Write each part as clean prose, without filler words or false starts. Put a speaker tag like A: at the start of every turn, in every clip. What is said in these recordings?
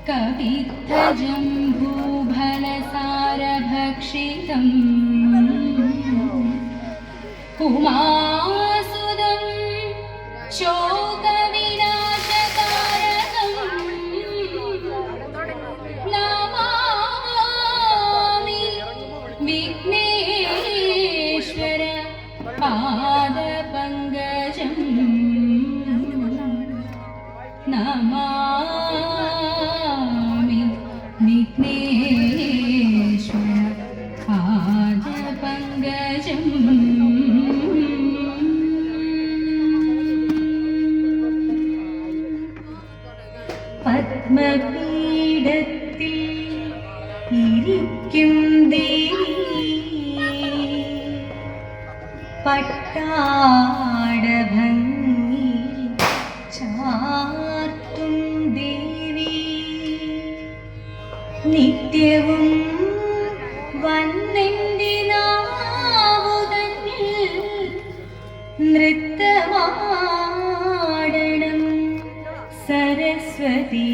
A: कवित्थजम्बूफलसारभक्षितम् उमासुदं शोकविनाशकारकं नमामि विघ्नेश्वर पादपङ्कजम् नमामि विघ्नेश्वर पादपङ्कजम् പത്മപീഠത്തിൽ ഇരിക്കും ദേവി പട്ടാടഭംഗി ചാർത്തും ദേവി നിത്യവും വന്നെൻ്റെ നാവുതന്നിൽ നൃത്തമാടണം സരസ്വതി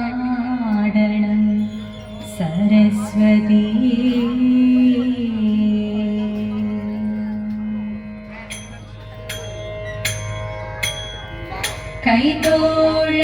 A: നൃത്തമാടണം സരസ്വതി കൈതോഴ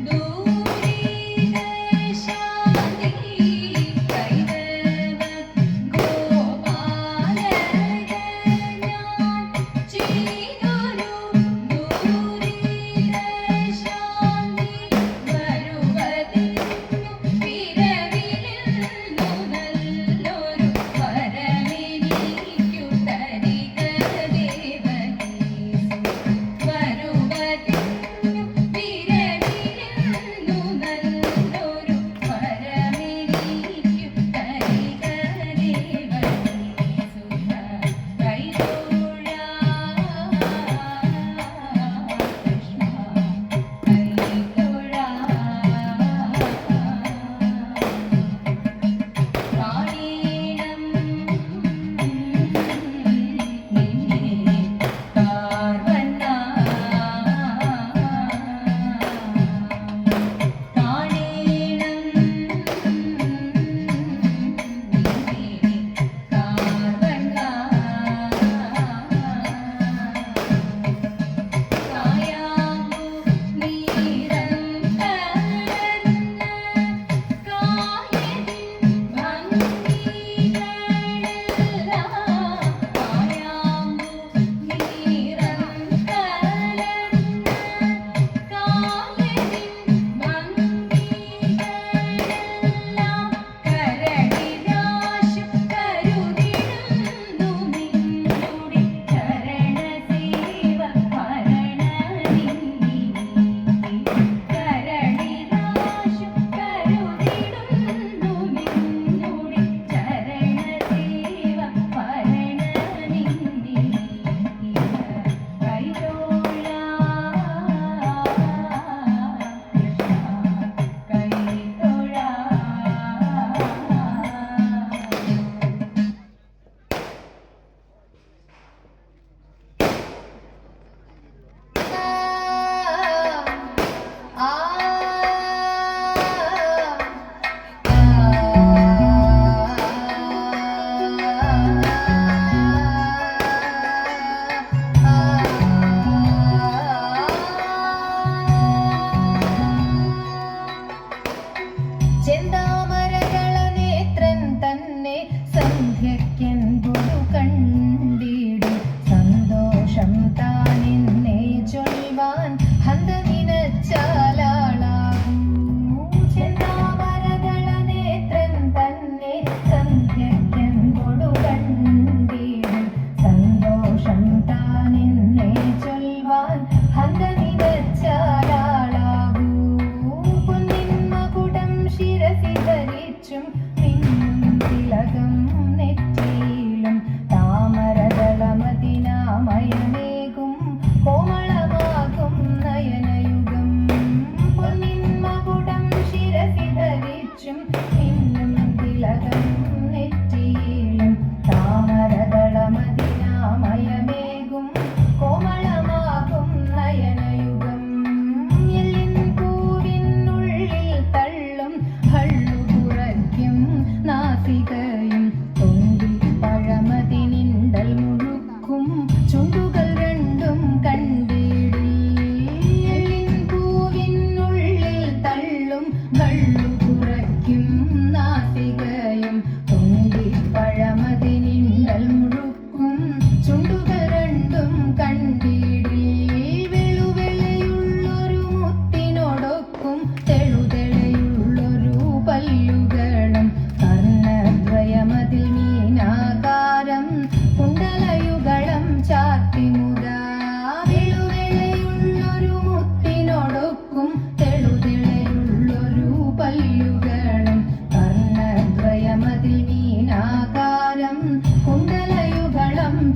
A: do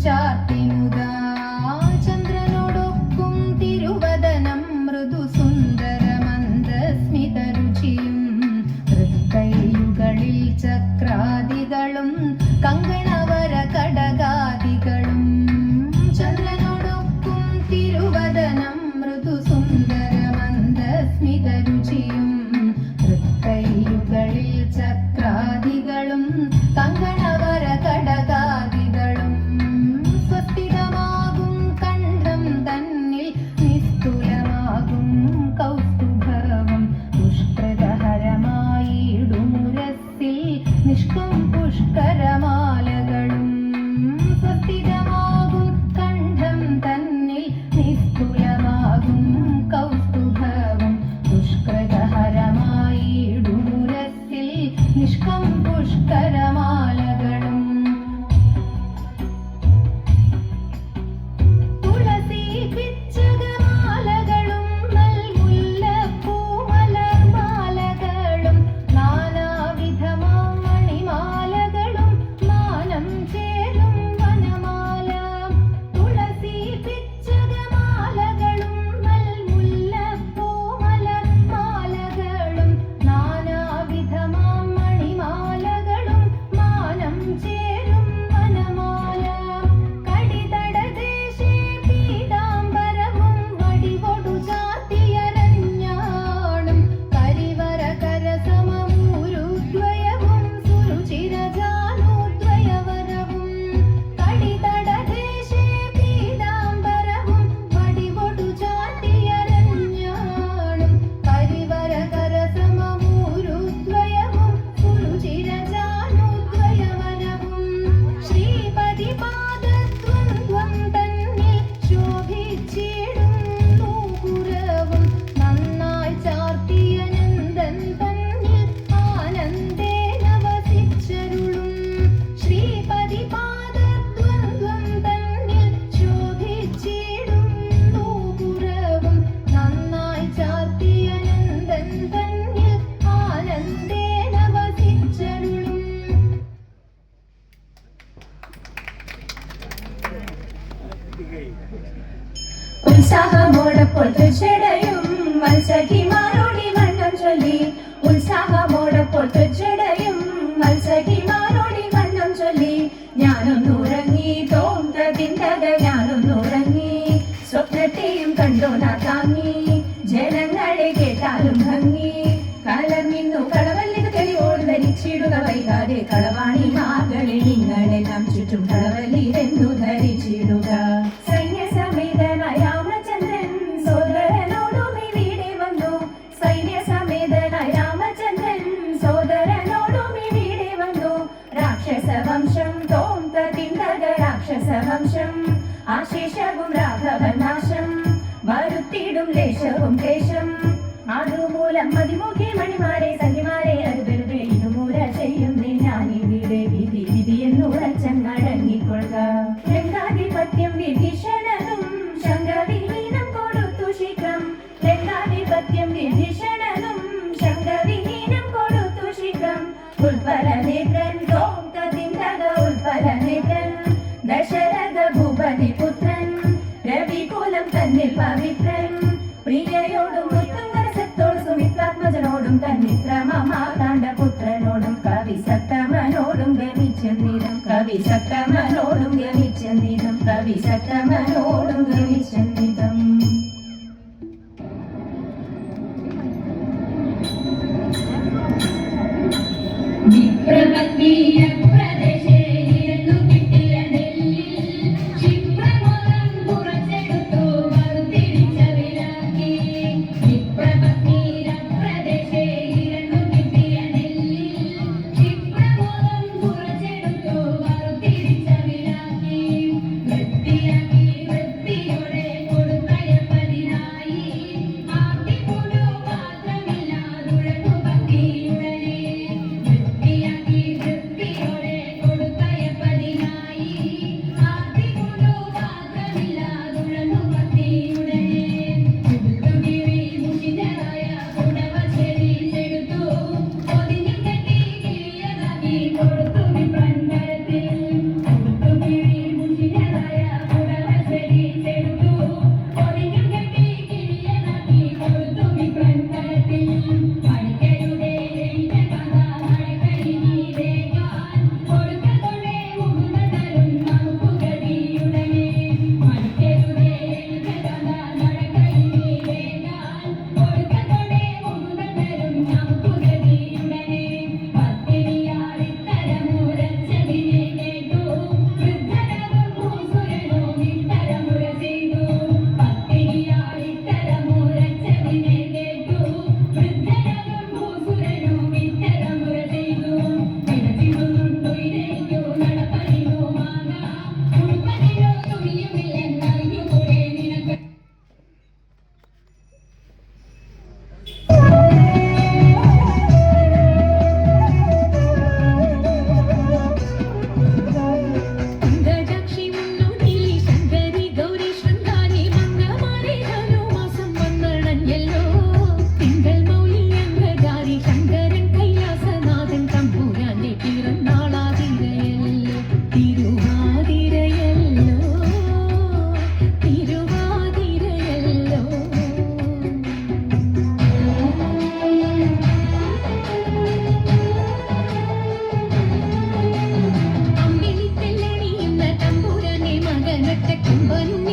B: ചാർത്തിമുതാ ചന്ദ്രനോടൊക്കും തിരുവദനം മൃദുസുന്ദരമന്ദസ്മിതരുചിയും തൃക്കൈകളിൽ ചക്രാദികളും കങ്കണവര കടകാദികളും ചന്ദ്രനോടൊക്കും തിരുവദനം മൃദുസുന്ദരമന്ദസ്മിതരുചിയും തൃക്കൈകളിൽ ചക്രാദികളും കങ്കണവര കടകാദികളും സ്വസ്ഥിതമാകും കണ്ഠം തന്നിൽ നിസ്തുലമാകും കൗസ്തുഭവും പുഷ്കരഹരമായിടുമുരസ്സിൽ നിഷ്കും പുഷ്കരമാലകളും സ്വസ്ഥിതമാകും കണ്ഠം തന്നിൽ നിസ്തുലമാകും കൗസ്തുഭവും പുഷ്കരഹരമായിടുമുരസ്സിൽ നിഷ്കം പുഷ്കരമാലകളും തുളസി പിച്ചകമാലകളും നൽമുല്ലപ്പൂമലർമാലകളും നാനാവിധമാം മണിമാലകളും മാനം ചേരും വനമാല തുളസി പിച്ചകമാലകളും നൽമുല്ലപ്പൂമലർമാലകളും നാനാവിധമാം മണിമാലകളും മാനം ചേരും വനമാല കടിതടദേശേ പീതാംബരവും വടിവൊടു ചാർത്തിയരഞ്ഞാണും കരിവര കരസമമൂരുദ്വയവും സുരുചിരജാനുദ്വയവരവും കടിതടദേശേ പീതാംബരവും വടിവൊടു ചാർത്തിയരഞ്ഞാണും കരിവര കരസമമൂരുദ്വയവും സുരുചിരജാനുദ്വയവരവും ശ്രീപതി പാദദ്വന്ദ്വം തന്നിൽ ശോഭിച്ചിടുന്നു പുരവും നന്നായി ചാർത്തിയ നന്ദൻ തന്നിൽ ആനന്ദേന വസിച്ചരുളും ശ്രീപതി പാദദ്വന്ദ്വം തന്നിൽ ശോഭിച്ചിടുന്നു പുരവും നന്നായി ചാർത്തിയ നന്ദൻ തന്നിൽ ആനന്ദേന വസിച്ചരുളും
C: ഉത്സാഹമോടപ്പോൾ തീർച്ചടയും മത്സഖിമാരോടി വണ്ണം ചൊല്ലി ഉത്സാഹമോടപ്പോൾ തീർച്ചടയും മത്സഖിമാരോടി വണ്ണം ചൊല്ലി ഞാനൊന്നുറങ്ങി തോന്തതിന്തക ഞാനൊന്നുറങ്ങി സ്വപ്നത്തെയും കണ്ടോനാ താങ്ങി ജനങ്ങളെ കേട്ടാലും ഭംഗി കലർന്നിന്നു കളവല്ലിത് തെളിവോട് ധരിച്ചിടുക വൈകാതെ കളവാണി മാകളിൽ നിങ്ങളെല്ലാം ചുറ്റും കളവല്ലിതെന്നു ധരിച്ചിടുക സൈന്യസമേതനായ രാമചന്ദ്രൻ സോദരനോടും ഇവിടെ വന്നു സൈന്യസമേതനായ രാമചന്ദ്രൻ സോദരനോടും ഇവിടെ വന്നു രാക്ഷസവംശം തോന്തതിന്തക രാക്ഷസവംശം ആശേഷവും രാഘവനാശം വരുത്തിടും ലേശവും ക്ലേശം അതുമൂലം മതിമുഖി മണിമാരെ സഖിമാരെ അരുതരുത് ഇതുമൂല ചെയ്യുന്നേ ഞാനിവിടെ വിധി വിധിയെന്നുറച്ചങ്ങടങ്ങിക്കൊള്ളുക രംഗാധിപത്യം വിഭീഷണനും ശങ്കവിഹീനം കൊടുത്തു ശീഘ്രം രംഗാധിപത്യം വിഭീഷണനും ശങ്കവിഹീനം കൊടുത്തു ശീഘ്രം ഉൽപ്പലനേത്രൻ തോന്തതിന്തക ഉൽപ്പലനേത്രൻ ദശരഥ ഭൂപതി പുത്രൻ രവികുലം തന്നിൽ പവിത്രൻ പ്രിയയോടും മുത്തുങ്കരസത്തോട് സുമിത്രാത്മജനോടും തന്നിത്രമാതാണ്ട പുത്രനോടും കവിസത്തമനോടും ഗമിച്ചെന്നിരം കവിസത്തമനോടും ഗമിച്ചെന്നിരം കവിസത്തമനോടും ഗമിച്ചെന്നിരം
A: വിപ്രപത്നീയ പ്രദേശേ ഇരുന്നു കിട്ടിയ നെല്ലിൽ ക്ഷിപ്രമോദം കുറച്ചെടുത്തു വറുത്തിരിച്ച വിലാക്കി വിപ്രപത്നീയ പ്രദേശേ ഇരുന്നു കിട്ടിയ നെല്ലിൽ ക്ഷിപ്രമോദം കുറച്ചെടുത്തു വറുത്തിരിച്ച വിലാക്കി വൃത്തിയാക്കി വൃത്തിയോടെ കൊടുക്കയപ്പതിനായി ആട്ടിക്കൊടു മാത്രമില്ലാതുഴന്നു ഭക്തിയുടനെ വൃത്തിയാക്കി വൃത്തിയോടെ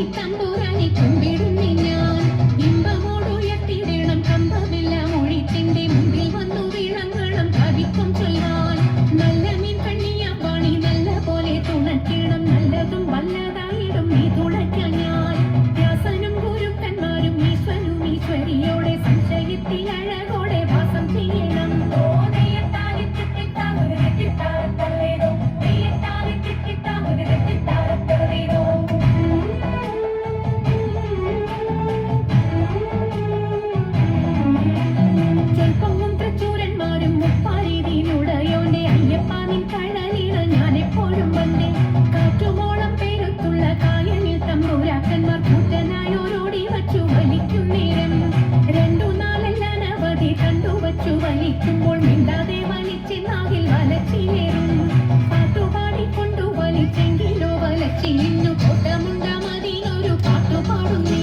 A: ചൊല്ലി തമ്പുരാനെ കുമ്പിടുന്നി ഞാൻ ഇമ്പമോടുയർത്തിടണം കമ്പമെല്ലാം ഒഴിത്തിന്റെ മുമ്പിൽ വന്നു വിളങ്ങണം കവിത്വം ചൊല്ലാൻ നല്ല മീൻ കണ്ണിയാവാണി നല്ല പോലെ തുണയ്ക്കണം നല്ലതും വല്ലതായിടും നീ തുണയ്ക്കാൻ ഞാൻ വ്യാസനും ഗുരുക്കന്മാരും ഈശ്വരും ഈശ്വരിയോടെ സംശയത്തിൽ അഴകോടെ വാസം ചെയ്യണം ചെൽപ്പൊങ്ങും തൃച്ചൂരന്മാരും മുപ്പാരീതിയിലുടയോന്റെ അയ്യപ്പാനിൻ കഴലിട ഞാൻ എപ്പോഴും വന്നേ കാറ്റുമോളം പേരുത്തുള്ള കായലിൽ തമ്പുരാക്കന്മാർ കൂട്ടനായോരോടി വച്ചു വലിക്കും നേരം രണ്ടു നാലല്ല അനവധി കണ്ടുവച്ചു വലിക്കുമ്പോൾ മിണ്ടാതെ വലിച്ചെന്നാകിൽ വലച്ചിലേറും പാട്ടുപാടിക്കൊണ്ടു വലിച്ചെങ്കിലോ വലച്ചിലിന്നു കോട്ടമുണ്ടാമതിനൊരു പാട്ടുപാടുന്നേ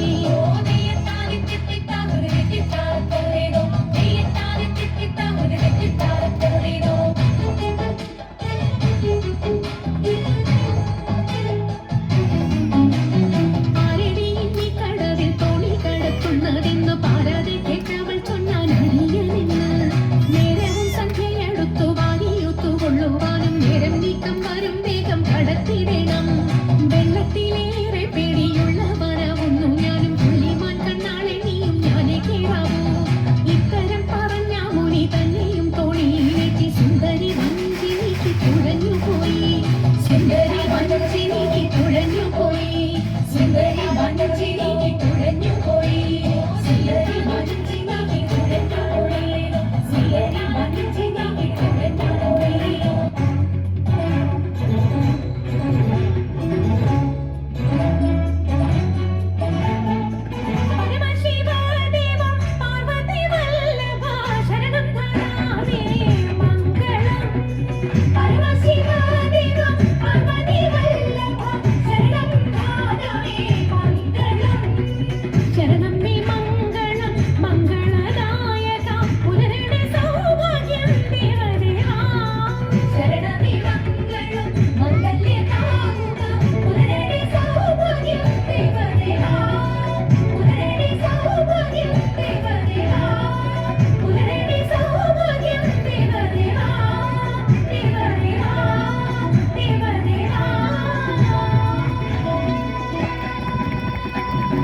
A: ുന്നതെന്ന് പാരാതെ കേട്ടവൾ ചൊന്നാൻ അടിയനെന്ന് നേരവും സന്ധ്യയടുത്തു വാരിയൊത്തു കൊള്ളുവാനും നേരം നീക്കം വരും വേഗം കടത്തിടണം വെള്ളത്തിലേറെ പേടിയുള്ള വനവൊന്നു ഞാനും പുള്ളിമാൻ കണ്ണാളെ നീയും ഞാനേ കേറാവൂ ഇത്തരം പറഞ്ഞ മുനി തന്നെയും തോണിയിലേറ്റി സുന്ദരി വഞ്ചിനിക്ക് തുഴഞ്ഞുപോയി സുന്ദരി വഞ്ചിനിക്ക് തുഴഞ്ഞുപോയി സുന്ദരി വഞ്ചിനിക്ക് തുഴഞ്ഞുപോയി സുന്ദരി വഞ്ചിനിക്ക് തുഴഞ്ഞുപോയി സുന്ദരി വഞ്ചിനിക്ക് തുഴഞ്ഞുപോയി പരമശിവദേവ പാർവതി വല്ലഭ ശരണം ധരാമേ മംഗളം